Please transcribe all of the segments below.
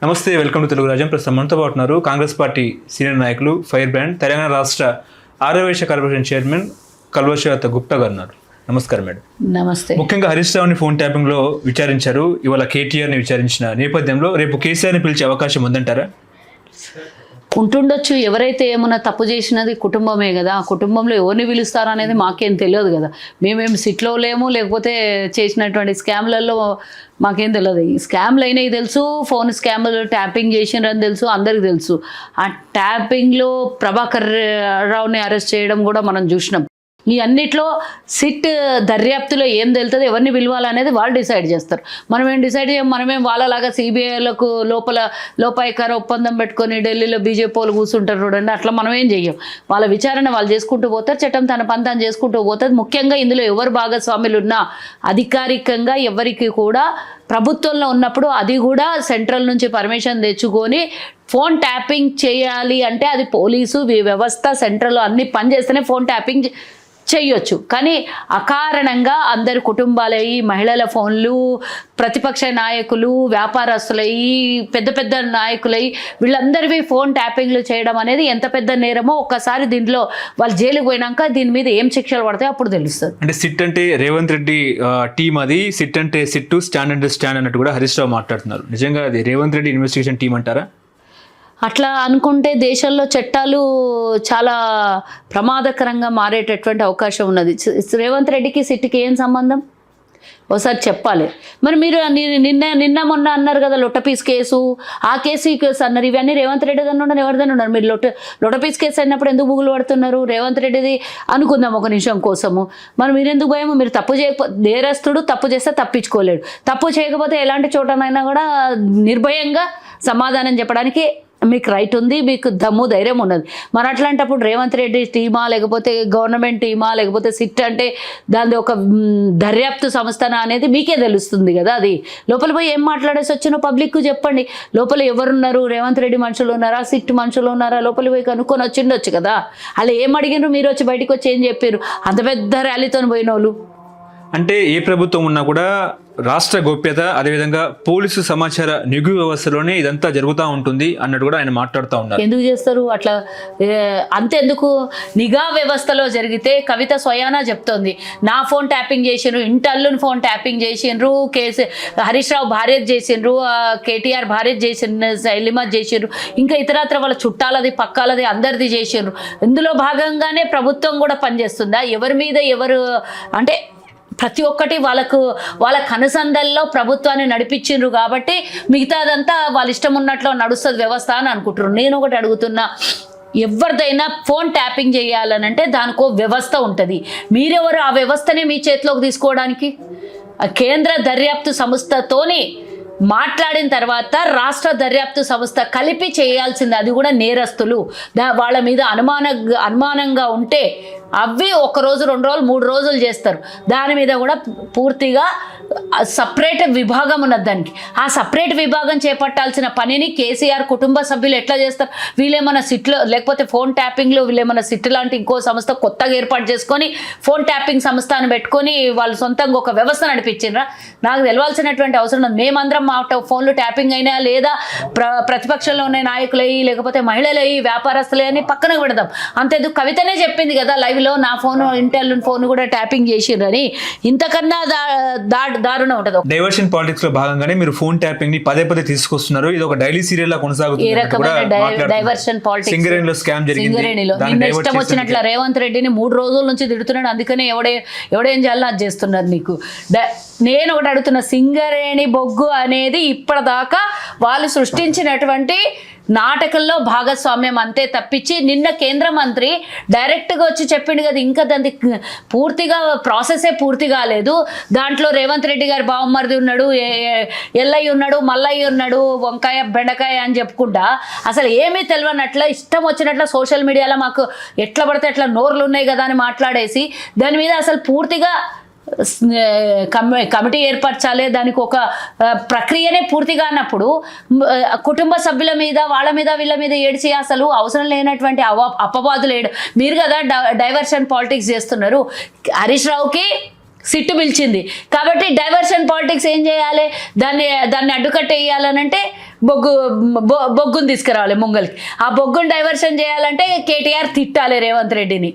నమస్తే, welcome to Telugu రాజ్యం. ప్రస్తుతం మనతో పాటు ఉన్నారు కాంగ్రెస్ పార్టీ సీనియర్ నాయకులు, ఫైర్ బ్రాండ్, తెలంగాణ రాష్ట్ర ఆర్యవైశ్య కార్పొరేషన్ చైర్మన్ కల్వశ్వేత గుప్తా గారు ఉన్నారు. నమస్కారం మేడం. నమస్తే. ముఖ్యంగా హరీష్ రావుని ఫోన్ ట్యాపింగ్లో విచారించారు. ఇవాళ కేటీఆర్ని విచారించిన నేపథ్యంలో రేపు కేసీఆర్ని పిలిచే అవకాశం ఉందంటారా? ఉంటుండొచ్చు. ఎవరైతే ఏమన్నా తప్పు చేసినది కుటుంబమే కదా, ఆ కుటుంబంలో ఎవరిని పిలుస్తారో అనేది మాకేం తెలియదు కదా. మేమేం సిట్లో లేము, లేకపోతే చేసినటువంటి స్కామ్లలో మాకేం తెలియదు. ఈ స్కామ్లు అయినాయి తెలుసు, ఫోన్ స్కామ్లు ట్యాపింగ్ చేసినారని తెలుసు, అందరికి తెలుసు. ఆ ట్యాపింగ్లో ప్రభాకర్ రావుని అరెస్ట్ చేయడం కూడా మనం చూసినాం. ఈ అన్నిట్లో సిట్ దర్యాప్తులో ఏం తెలుస్తుంది, ఎవరిని పిలవాలనేది వాళ్ళు డిసైడ్ చేస్తారు. మనమేం డిసైడ్ చేయం. మనమేం వాళ్ళలాగా సిబిఐలకు లోపాయికార ఒప్పందం పెట్టుకొని ఢిల్లీలో బీజేపీ వాళ్ళు కూర్చుంటారు చూడండి, అట్లా మనం ఏం చెయ్యం. వాళ్ళ విచారణ వాళ్ళు చేసుకుంటూ పోతారు, చట్టం తన పని తాను చేసుకుంటూ పోతుంది. ముఖ్యంగా ఇందులో ఎవరు భాగస్వాములు ఉన్నా అధికారికంగా ఎవరికి కూడా ప్రభుత్వంలో ఉన్నప్పుడు అది కూడా సెంట్రల్ నుంచి పర్మిషన్ తెచ్చుకొని ఫోన్ ట్యాపింగ్ చేయాలి అంటే అది పోలీసు వ్యవస్థ సెంట్రల్లో అన్ని పనిచేస్తేనే ఫోన్ ట్యాపింగ్ చేయొచ్చు. కానీ అకారణంగా అందరి కుటుంబాలయ్యి, మహిళల ఫోన్లు, ప్రతిపక్ష నాయకులు, వ్యాపారస్తులయ్యి, పెద్ద పెద్ద నాయకులయ్యి వీళ్ళందరివి ఫోన్ ట్యాపింగ్లు చేయడం అనేది ఎంత పెద్ద నేరమో ఒక్కసారి దీంట్లో వాళ్ళు జైలుకు పోయినాక దీని మీద ఏం శిక్షలు పడతాయో అప్పుడు తెలుస్తుంది. అంటే సిట్ అంటే రేవంత్ రెడ్డి టీం, అది సిట్ అంటే సిట్, స్టాండ్ అంటే స్టాండ్ అన్నట్టు కూడా హరీష్ రావు మాట్లాడుతున్నారు. నిజంగా అది రేవంత్ రెడ్డి ఇన్వెస్టిగేషన్ టీం అంటారా? అట్లా అనుకుంటే దేశంలో చట్టాలు చాలా ప్రమాదకరంగా మారేటటువంటి అవకాశం ఉన్నది. రేవంత్ రెడ్డికి సిట్కి ఏం సంబంధం ఒకసారి చెప్పాలి. మరి మీరు నిన్న మొన్న అన్నారు కదా లొట్టపీస్ కేసు, ఆ కేసు ఈ కేసు అన్నారు. ఇవన్నీ రేవంత్ రెడ్డి దాన్ని ఉన్నారు, ఎవరిదైనా ఉన్నారు. మీరు లొట్టపీస్ కేసు అయినప్పుడు ఎందుకు బుగులు పడుతున్నారు? రేవంత్ రెడ్డిది అనుకుందాం ఒక నిమిషం కోసము. మరి మీరు ఎందుకు భయము? మీరు తప్పు చేయకపోతే, నేరస్తుడు తప్పు చేస్తే తప్పించుకోలేడు. తప్పు చేయకపోతే ఎలాంటి చోటనైనా కూడా నిర్భయంగా సమాధానం చెప్పడానికి మీకు రైట్ ఉంది, మీకు దమ్ము ధైర్యం ఉన్నది. మరి అట్లాంటప్పుడు రేవంత్ రెడ్డి టీమా, లేకపోతే గవర్నమెంట్ టీమా, లేకపోతే సిట్ అంటే దాని ఒక దర్యాప్తు సంస్థన అనేది మీకే తెలుస్తుంది కదా. అది లోపల పోయి ఏం మాట్లాడేసి వచ్చినో పబ్లిక్కు చెప్పండి. లోపల ఎవరున్నారు? రేవంత్ రెడ్డి మనుషులు ఉన్నారా, సిట్ మనుషులు ఉన్నారా? లోపల పోయి కనుక్కొని వచ్చిండొచ్చు కదా. అలా ఏం అడిగినారు? మీరు వచ్చి బయటకు వచ్చి ఏం చెప్పారు? అంత పెద్ద ర్యాలీతో పోయిన వాళ్ళు. అంటే ఏ ప్రభుత్వం ఉన్నా కూడా రాష్ట్ర గోప్యత, అదేవిధంగా పోలీసు సమాచార నిఘు వ్యవస్థలోనే ఇదంతా జరుగుతూ ఉంటుంది అన్నట్టు కూడా ఆయన మాట్లాడుతూ ఉన్నారు. ఎందుకు చేస్తారు అట్లా? అంతెందుకు? నిఘా వ్యవస్థలో జరిగితే కవిత స్వయానా చెప్తోంది, నా ఫోన్ ట్యాపింగ్ చేసిండ్రు, ఇంటల్లుని ఫోన్ ట్యాపింగ్ చేసిండ్రు, హరీష్ రావు భార్య చేసిండ్రు, కేటీఆర్ భార్య చేసిండ్రు, శైలిమా చేసిండ్రు, ఇంకా ఇతరత్ర వాళ్ళ చుట్టాలది పక్కాలది అందరిది చేసిండ్రు. ఇందులో భాగంగానే ప్రభుత్వం కూడా పనిచేస్తుందా? ఎవరి మీద ఎవరు అంటే ప్రతి ఒక్కటి వాళ్ళ కనుసందల్లో ప్రభుత్వాన్ని నడిపించిండ్రు కాబట్టి మిగతాదంతా వాళ్ళ ఇష్టం ఉన్నట్లు నడుస్తుంది వ్యవస్థ అని అనుకుంటారు. నేను ఒకటి అడుగుతున్నా, ఎవరిదైనా ఫోన్ ట్యాపింగ్ చేయాలనంటే దానికో వ్యవస్థ ఉంటుంది. మీరెవరు ఆ వ్యవస్థని మీ చేతిలోకి తీసుకోవడానికి? కేంద్ర దర్యాప్తు సంస్థతోని మాట్లాడిన తర్వాత రాష్ట్ర దర్యాప్తు సంస్థ కలిపి చేయాల్సింది. అది కూడా నేరస్తులు వాళ్ళ మీద అనుమానంగా ఉంటే అవి 1 రోజు 2 రోజులు 3 రోజులు చేస్తారు. దాని మీద కూడా పూర్తిగా సపరేట్ విభాగం ఉన్నది దానికి. ఆ సపరేట్ విభాగం చేపట్టాల్సిన పనిని కేసీఆర్ కుటుంబ సభ్యులు ఎట్లా చేస్తారు? వీళ్ళేమన్నా సిట్లో, లేకపోతే ఫోన్ ట్యాపింగ్లో వీళ్ళేమన్నా సిట్ లాంటి ఇంకో సంస్థ కొత్తగా ఏర్పాటు చేసుకొని ఫోన్ ట్యాపింగ్ సంస్థను పెట్టుకొని వాళ్ళు సొంతంగా ఒక వ్యవస్థ నడిపించిండ్రా? నాకు తెలవాల్సినటువంటి అవసరం ఉంది. మేమందరం మా ఫోన్లు ట్యాపింగ్ అయినా లేదా ప్రతిపక్షంలో ఉన్న నాయకులయ్యి, లేకపోతే మహిళలయ్యి, వ్యాపారస్తులే అని పక్కన పెడదాం. అంతేందుకు కవితనే చెప్పింది కదా లైవ్లో, నా ఫోన్ ఇంటెల్ ఫోన్ కూడా ట్యాపింగ్ చేసిండ్రని. ఇంతకన్నా దారుణం ఉంటుంది. డైవర్షన్ పాలిటిక్స్ లో భాగంగానే మీరు ఫోన్ ట్యాపింగ్ ని పదే తీసుకొస్తున్నారు. ఇది ఒక డైలీ సీరియల్ లా కొనసాగుతుంది. డైవర్షన్ పాలిటిక్స్, సింగరేణిలో స్కామ్ జరిగింది. ఇష్టం వచ్చినట్ల రేవంత్ రెడ్డిని 3 రోజుల నుంచి తిడుతున్నాడు. అందుకనే ఎవడేం చేయాలో అది చేస్తున్నారు. నీకు నేను ఒకటి అడుగుతున్నా, సింగరేణి బొగ్గు అనేది ఇప్పటిదాకా వాళ్ళు సృష్టించినటువంటి నాటకంలో భాగస్వామ్యం అంతే తప్పించి, నిన్న కేంద్ర మంత్రి డైరెక్ట్గా వచ్చి చెప్పిండు కదా, ఇంకా దాని పూర్తిగా ప్రాసెసే పూర్తి కాలేదు. దాంట్లో రేవంత్ రెడ్డి గారి బావమరిది ఉన్నాడు, ఎల్లయ్య ఉన్నాడు, మల్లయ్య ఉన్నాడు, వంకాయ బెండకాయ అని చెప్పుకుంటా అసలు ఏమీ తెలియనట్ల ఇష్టం వచ్చినట్ల సోషల్ మీడియాలో మాకు ఎట్లా పడితే అట్లా నోర్లు ఉన్నాయి కదా అని మాట్లాడేసి దాని మీద అసలు పూర్తిగా కమిటీ ఏర్పరచాలి, దానికి ఒక ప్రక్రియనే పూర్తిగా అన్నప్పుడు కుటుంబ సభ్యుల మీద వాళ్ళ మీద వీళ్ళ మీద ఏడ్చి అసలు అవసరం లేనటువంటి అపవాదులు మీరు కదా డైవర్షన్ పాలిటిక్స్ చేస్తున్నారు. హరీష్ రావుకి సిట్టు పిలిచింది. కాబట్టి డైవర్షన్ పాలిటిక్స్ ఏం చేయాలి, దాన్ని అడ్డుకట్టేయాలనంటే బొగ్గును తీసుకురావాలి ముంగల్కి. ఆ బొగ్గును డైవర్షన్ చేయాలంటే కేటీఆర్ తిట్టాలి రేవంత్ రెడ్డిని.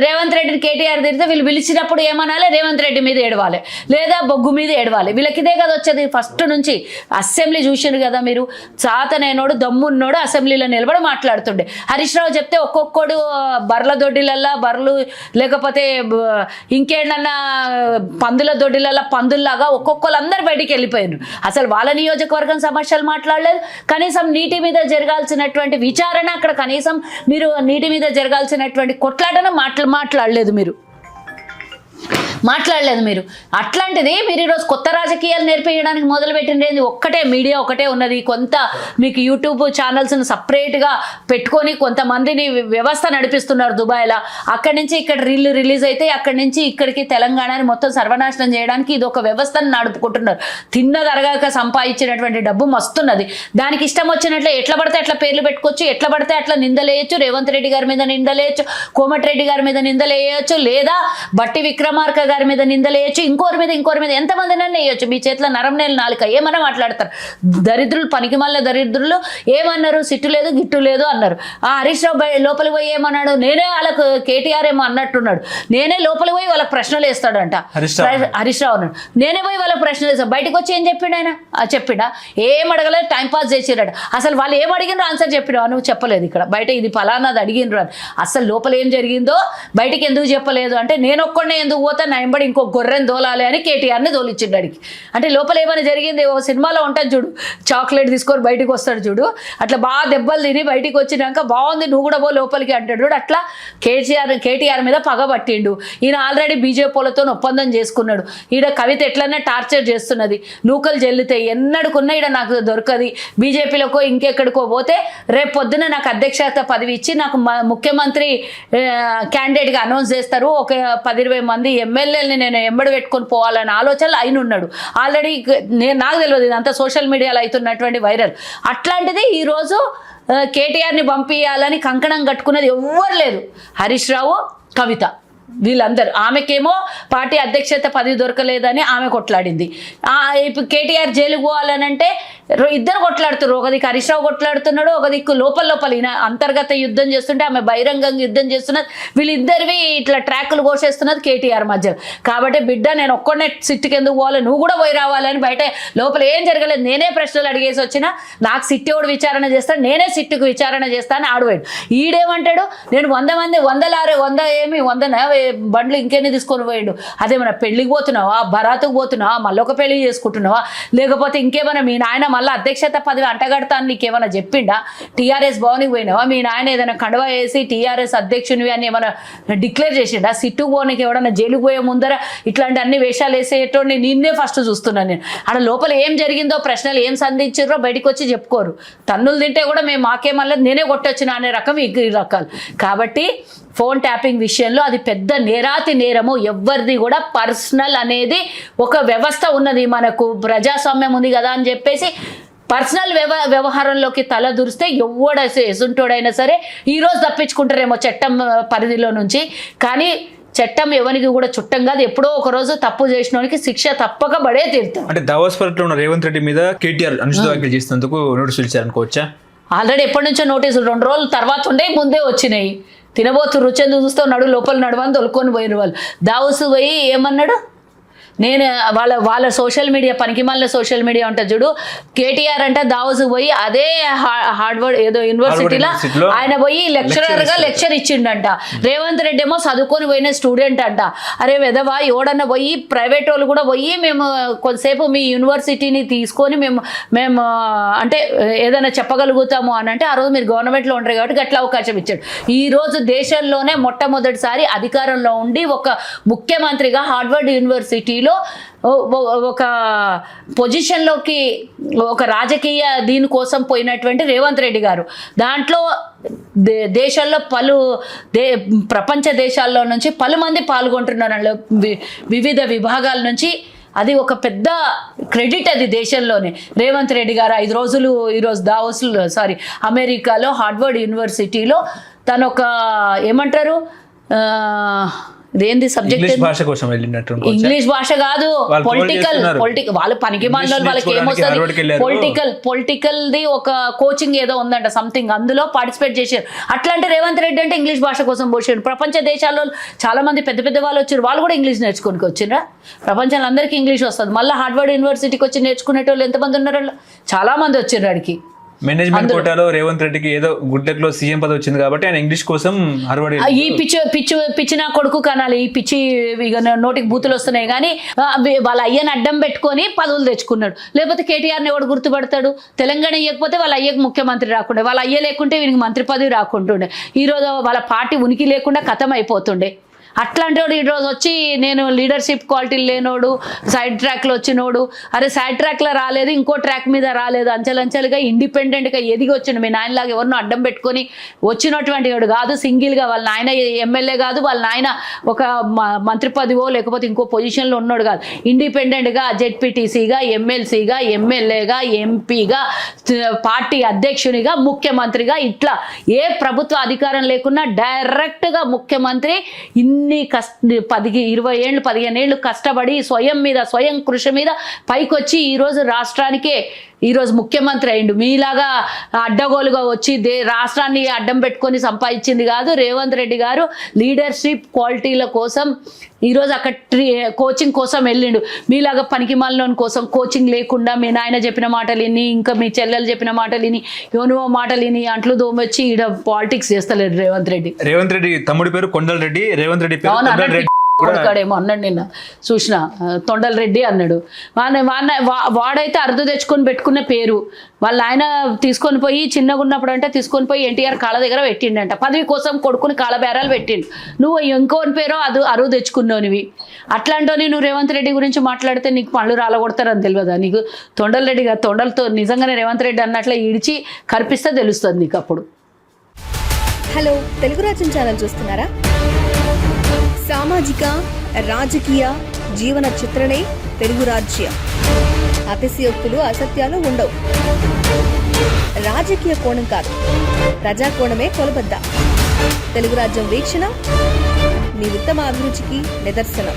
రేవంత్ రెడ్డిని కేటీఆర్ తిరిగితే వీళ్ళు పిలిచినప్పుడు ఏమనాలి, రేవంత్ రెడ్డి మీద ఏడవాలి లేదా బొగ్గు మీద ఏడవాలి. వీళ్ళకి ఇదే కదా వచ్చేది ఫస్ట్ నుంచి. అసెంబ్లీ చూసిండు కదా మీరు, చాతనైనోడు దమ్మున్నోడు అసెంబ్లీలో నిలబడి మాట్లాడుతుండే. హరీష్ రావు చెప్తే ఒక్కొక్కడు బర్ల దొడ్డిలల్లా బర్రెలు లేకపోతే ఇంకేడన్నా పందుల దొడ్డిలల్లా పందుల్లాగా ఒక్కొక్కరు బయటికి వెళ్ళిపోయారు. అసలు వాళ్ళ నియోజకవర్గం సమస్యలు మాట్లాడలేదు. కనీసం నీటి మీద జరగాల్సినటువంటి విచారణ అక్కడ కనీసం మీరు నీటి మీద జరగాల్సినటువంటి కొట్లాట మాట్లాడలేదు మీరు. అట్లాంటిది మీరు ఈరోజు కొత్త రాజకీయాలు నేర్పించడానికి మొదలుపెట్టింది ఒక్కటే మీడియా ఒకటే ఉన్నది. కొంత మీకు యూట్యూబ్ ఛానల్స్ని సపరేట్గా పెట్టుకొని కొంతమందిని వ్యవస్థ నడిపిస్తున్నారు దుబాయ్లో. అక్కడి నుంచి ఇక్కడ రిలీజ్ అయితే అక్కడి నుంచి ఇక్కడికి తెలంగాణని మొత్తం సర్వనాశనం చేయడానికి ఇది ఒక వ్యవస్థను నడుపుకుంటున్నారు. తిన్నదరగాక సంపాదించినటువంటి డబ్బు మస్తున్నది. దానికి ఇష్టం వచ్చినట్లు ఎట్లా పడితే అట్లా పేర్లు పెట్టుకోవచ్చు, ఎట్లా పడితే అట్లా నిందలేయచ్చు. రేవంత్ రెడ్డి గారి మీద నిందలేయచ్చు, కోమటిరెడ్డి గారి మీద నిందలేయచ్చు, లేదా బట్టి విక్రమార్క గారి మీద నిందలేయచ్చు, ఇంకోరి మీద ఎంతమందినైనా వేయచ్చు. మీ చేతిలో నరంనేలు నాలుక ఏమన్నా మాట్లాడతారు. దరిద్రులు పనికిమాలిన దరిద్రులు ఏమన్నారు, సిట్టు లేదు గిట్టు లేదు అన్నారు. హరీష్ రావు లోపలికి పోయి ఏమన్నాడు, నేనే వాళ్ళకు కేటీఆర్ ఏమో అన్నట్టున్నాడు, నేనే లోపలికి పోయి వాళ్ళకి ప్రశ్నలు వేస్తాడంట హరీష్ రావు అన్నాడు. నేనే పోయి వాళ్ళకి ప్రశ్నలు వేస్తాను. బయటకు వచ్చి ఏం చెప్పిండు ఆయన, చెప్పిండా ఏం అడగలేదు, టైంపాస్ చేసిరాడు. అసలు వాళ్ళు ఏం అడిగినరో ఆన్సర్ చెప్పినా నువ్వు చెప్పలేదు. ఇక్కడ బయట ఇది ఫలానాది అడిగినరు అని అసలు లోపల ఏం జరిగిందో బయటికి ఎందుకు చెప్పలేదు అంటే నేను ఒక్కడనే ఎందుకు పోతా, నా ఎంబడి ఇంకో గొర్రెని దోలాలి అని కేటీఆర్ని దోలిచ్చిండు అడిగి. అంటే లోపల ఏమైనా జరిగింది. ఓ సినిమాలో ఉంటుంది చూడు, చాక్లెట్ తీసుకొని బయటకు వస్తాడు చూడు, అట్లా బాగా దెబ్బలు తిని బయటికి వచ్చినాక బాగుంది నువ్వు కూడా పో లోపలికి అంటాడు చూడు, అట్లా కేటీఆర్ మీద పగ పట్టిండు. ఈయన ఆల్రెడీ బీజేపీలతో ఒప్పందం చేసుకున్నాడు. ఈడ కవిత ఎట్లన్నా టార్చర్ చేస్తున్నది, నూకలు జల్లుతాయి, ఎన్నడుకున్నా ఈడ నాకు దొరకది. బీజేపీలోకో ఇంకెక్కడికో పోతే రేపు పొద్దున నాకు అధ్యక్షత పదవి ఇచ్చి నాకు ముఖ్యమంత్రి క్యాండిడేట్గా అనౌన్స్ చేస్తారు, ఒక 10-20 మంది ఎమ్మెల్యేలని నేను ఎంబడి పెట్టుకొని పోవాలనే ఆలోచనలు ఆయన ఉన్నాడు ఆల్రెడీ. నాకు తెలియదు, ఇదంతా సోషల్ మీడియాలో అవుతున్నటువంటి వైరల్. అట్లాంటిది ఈరోజు కేటీఆర్ని పంపించాలని కంకణం కట్టుకున్నది ఎవ్వరు లేదు. హరీష్ రావు, కవిత, వీళ్ళందరూ. ఆమెకేమో పార్టీ అధ్యక్షత పదవి దొరకలేదని ఆమె కొట్లాడింది. ఇప్పుడు కేటీఆర్ జైలుకు పోవాలనంటే ఇద్దరు కొట్లాడుతున్నారు. ఒక దిక్కు హరీష్ రావు కొట్లాడుతున్నాడు, ఒక దిక్కు లోపల ఈయన అంతర్గత యుద్ధం చేస్తుంటే ఆమె బహిరంగంగా యుద్ధం చేస్తున్నది. వీళ్ళిద్దరివి ఇట్లా ట్రాక్లు కోసేస్తున్నది కేటీఆర్ మధ్య. కాబట్టి బిడ్డ నేను ఒక్కడనే సిట్టుకి ఎందుకు పోవాలి, నువ్వు కూడా పోయి రావాలని బయట లోపల ఏం జరగలేదు. నేనే ప్రశ్నలు అడిగేసి వచ్చినా నాకు సిట్టోడు విచారణ చేస్తాను, నేనే సిట్టుకు విచారణ చేస్తాను ఆడవాడు. ఈడేమంటాడు, నేను 100 మంది 100 బండ్లు ఇంకెన్ని తీసుకొని పోయాడు. అదేమన్నా పెళ్ళికి పోతున్నావా, బరాతుకు పోతున్నావా, మళ్ళీ ఒక పెళ్లి చేసుకుంటున్నావా, లేకపోతే ఇంకేమైనా మీ నాయన మళ్ళీ అధ్యక్షత పదవి అంటగడతాను నీకేమైనా చెప్పిండా, టీఆర్ఎస్ భవన్కి పోయినావా, మీ నాయన ఏదైనా కండువా వేసి టీఆర్ఎస్ అధ్యక్షునివి అని ఏమైనా డిక్లేర్ చేసిండా, సిట్టు పోనీకి ఎవడన్నా జైలుకు పోయే ముందర ఇట్లాంటి అన్ని వేషాలు వేసేటోడిని నిన్నే ఫస్ట్ చూస్తున్నాను నేను. ఆడ లోపల ఏం జరిగిందో ప్రశ్నలు ఏం సంధించారో బయటకు వచ్చి చెప్పుకోరు. తన్నులు తింటే కూడా మేము మాకేమన్నా నేనే కొట్టొచ్చిన అనే రకం ఈ రకాలు. కాబట్టి ఫోన్ ట్యాపింగ్ విషయంలో అది పెద్ద నేరాతి నేరము. ఎవరిది కూడా పర్సనల్ అనేది ఒక వ్యవస్థ ఉన్నది, మనకు ప్రజాస్వామ్యం ఉంది కదా అని చెప్పేసి పర్సనల్ వ్యవహారంలోకి తల దూరిస్తే ఎసుంటోడైనా సరే ఈరోజు తప్పించుకుంటారేమో చట్టం పరిధిలో నుంచి. కానీ చట్టం ఎవరికి కూడా చుట్టం కాదు. ఎప్పుడో ఒక రోజు తప్పు చేసిన వానికి శిక్ష తప్పక పడే తీరుతాం. అంటే దావోస్పర్లో ఉన్న రేవంత్ రెడ్డి మీద కేటీఆర్ అనుచిత వ్యాఖ్యలు చేసినందుకు నోటీసులు ఇచ్చారనుకోవచ్చా? ఆల్రెడీ ఎప్పటి నుంచో నోటీసులు 2 రోజుల తర్వాత ఉండే ముందే వచ్చినాయి. తినబోతు రుచెందు చూస్తూ లోపల నడవని తొలుకొని పోయిన వాళ్ళు. దావోసు పోయి ఏమన్నాడు, నేను వాళ్ళ సోషల్ మీడియా పనికిమాలిన సోషల్ మీడియా ఉంటుంది చూడు, కేటీఆర్ అంటే దావోసు పోయి అదే హార్వర్డ్ ఏదో యూనివర్సిటీలో ఆయన పోయి లెక్చరర్గా లెక్చర్ ఇచ్చిండంట. రేవంత్ రెడ్డి ఏమో చదువుకొని పోయిన స్టూడెంట్ అంట. అరే వెదవా, ఎవడన్నా పోయి ప్రైవేట్ వాళ్ళు కూడా పోయి మేము కొంతసేపు మీ యూనివర్సిటీని తీసుకొని మేము అంటే ఏదైనా చెప్పగలుగుతాము అని అంటే ఆ రోజు మీరు గవర్నమెంట్లో ఉంటారు కాబట్టి గట్లా అవకాశం ఇచ్చాడు. ఈరోజు దేశంలోనే మొట్టమొదటిసారి అధికారంలో ఉండి ఒక ముఖ్యమంత్రిగా హార్వర్డ్ యూనివర్సిటీలో ఒక పొజిషన్లోకి ఒక రాజకీయ దీనికోసం పోయినటువంటి రేవంత్ రెడ్డి గారు దాంట్లో దేశంలో ప్రపంచ దేశాల్లో నుంచి పలుమంది పాల్గొంటున్నారు వివిధ విభాగాల నుంచి. అది ఒక పెద్ద క్రెడిట్ అది దేశంలోనే. రేవంత్ రెడ్డి గారు 5 రోజులు ఈరోజు అమెరికాలో హార్వర్డ్ యూనివర్సిటీలో తను ఒక ఏమంటారు ఇదేంది సబ్జెక్ట్? ఇంగ్లీష్ భాష కోసం వెళ్ళినట్టు. ఇంగ్లీష్ భాష కాదు, వాళ్ళు పొలిటికల్ చేస్తున్నారు. వాళ్ళు పనికి మాలిన వాళ్ళకి హార్వర్డ్కి వెళ్ళారు. ఏమొస్తుంది, పొలిటికల్ ది ఒక కోచింగ్ ఏదో ఉందంట సంథింగ్, అందులో పార్టిసిపేట్ చేశారు. అట్లాంటి రేవంత్ రెడ్డి అంటే ఇంగ్లీష్ భాష కోసం పోసాడు. ప్రపంచ దేశాల్లో చాలా మంది పెద్ద పెద్ద వాళ్ళు వచ్చారు, వాళ్ళు కూడా ఇంగ్లీష్ నేర్చుకోనికి వచ్చిండ్రా? ప్రపంచంలో అందరికీ ఇంగ్లీష్ వస్తుంది. మళ్ళీ హార్వర్డ్ యూనివర్సిటీకి వచ్చి నేర్చుకునేటోళ్ళు ఎంతమంది ఉన్నారు? చాలా మంది వచ్చారు వాడికి. మేనేజ్మెంట్ కోటాలో రేవంత్ రెడ్డికి ఏదో గుడ్ లక్ లో సీఎం పదవి వచ్చింది కాబట్టి ఆయన ఇంగ్లీష్ కోసం హార్వర్డ్. ఈ పిచ్చి నా కొడుకు కనాలి, ఈ పిచ్చి ఇక నోటికి బూతులు వస్తున్నాయి కానీ వాళ్ళ అయ్యని అడ్డం పెట్టుకొని పదవులు తెచ్చుకున్నాడు. లేకపోతే కేటీఆర్ని ఎవడు గుర్తుపడతాడు? తెలంగాణ ఇవ్వకపోతే వాళ్ళ అయ్యకు ముఖ్యమంత్రి రాకుండే, వాళ్ళ అయ్య లేకుంటే వీనికి మంత్రి పదవి రాకుంటుండే, ఈరోజు వాళ్ళ పార్టీ ఉనికి లేకుండా ఖతం అయిపోతుండే. అట్లాంటి వాడు ఈరోజు వచ్చి నేను లీడర్షిప్ క్వాలిటీలు లేనోడు, సైడ్ ట్రాక్లో వచ్చినోడు. అరే సైడ్ ట్రాక్లో రాలేదు, ఇంకో ట్రాక్ మీద రాలేదు, అంచెలంచెలుగా ఇండిపెండెంట్గా ఎదిగి వచ్చిండు. మీ నాయనలాగా ఎవరినో అడ్డం పెట్టుకొని వచ్చినటువంటి వాడు కాదు. సింగిల్గా వాళ్ళ నాయన ఎమ్మెల్యే కాదు, వాళ్ళ నాయన ఒక మంత్రి పదవో లేకపోతే ఇంకో పొజిషన్లో ఉన్నాడు కాదు. ఇండిపెండెంట్గా జెడ్పీటీసీగా, ఎమ్మెల్సీగా, ఎమ్మెల్యేగా, ఎంపీగా, పార్టీ అధ్యక్షునిగా, ముఖ్యమంత్రిగా, ఇట్లా ఏ ప్రభుత్వ అధికారం లేకున్నా డైరెక్ట్గా ముఖ్యమంత్రి ఇన్ని 20 ఏళ్ళు 15 ఏళ్ళు కష్టపడి స్వయం కృషి మీద పైకొచ్చి ఈరోజు రాష్ట్రానికే ఈరోజు ముఖ్యమంత్రి అయిండు. మీలాగా అడ్డగోలుగా వచ్చి రాష్ట్రాన్ని అడ్డం పెట్టుకొని సంపాదించింది కాదు. రేవంత్ రెడ్డి గారు లీడర్షిప్ క్వాలిటీల కోసం ఈరోజు అక్కడ కోచింగ్ కోసం వెళ్ళిండు. మీలాగా పనికి మాలినోని కోసం కోచింగ్ లేకుండా మీ నాయన చెప్పిన మాటలు విని, ఇంకా మీ చెల్లెలు చెప్పిన మాటలు విని, యోనువో మాటలు విని అంట్లు దోమొచ్చి ఈడ పాలిటిక్స్ చేస్తలేడు రేవంత్ రెడ్డి. రేవంత్ రెడ్డి తమ్ముడి పేరు కొండల్ రెడ్డి, రేవంత్ రెడ్డి పేరు కొండల్ రెడ్డి. కొడుకాడేమో అన్నాడు నిన్న చూసిన, తొండల్ రెడ్డి అన్నాడు. వాడైతే అరుదు తెచ్చుకొని పెట్టుకున్న పేరు. వాళ్ళ ఆయన తీసుకొని పోయి చిన్నగా ఉన్నప్పుడు అంటే తీసుకొని పోయి ఎన్టీఆర్ కాళ్ళ దగ్గర పెట్టిండంట. పదవి కోసం కొడుకుని కాళ్ళ బేరాలు పెట్టిండు. నువ్వు ఇంకోని పేరో అరువు తెచ్చుకున్నావునివి. అట్లాంటివి నువ్వు రేవంత్ రెడ్డి గురించి మాట్లాడితే నీకు పళ్ళు రాలగొడతారని తెలియదా నీకు? తొండల్ రెడ్డి గారు తొండలతో నిజంగానే రేవంత్ రెడ్డి అన్నట్లే ఈడ్చి కనిపిస్తే తెలుస్తుంది నీకు అప్పుడు. హలో, తెలుగు రాజ్యం ఛానల్ చూస్తున్నారా? సామాజిక, రాజకీయ, జీవన చిత్రణే తెలుగు రాజ్యం. అతిశయోక్తులు, అసత్యాలు ఉండవు. రాజకీయ కోణం కాదు, ప్రజా కోణమే కొలబద్ద. తెలుగు రాజ్యం వీక్షణ మీ ఉత్తమ అభిరుచికి నిదర్శనం.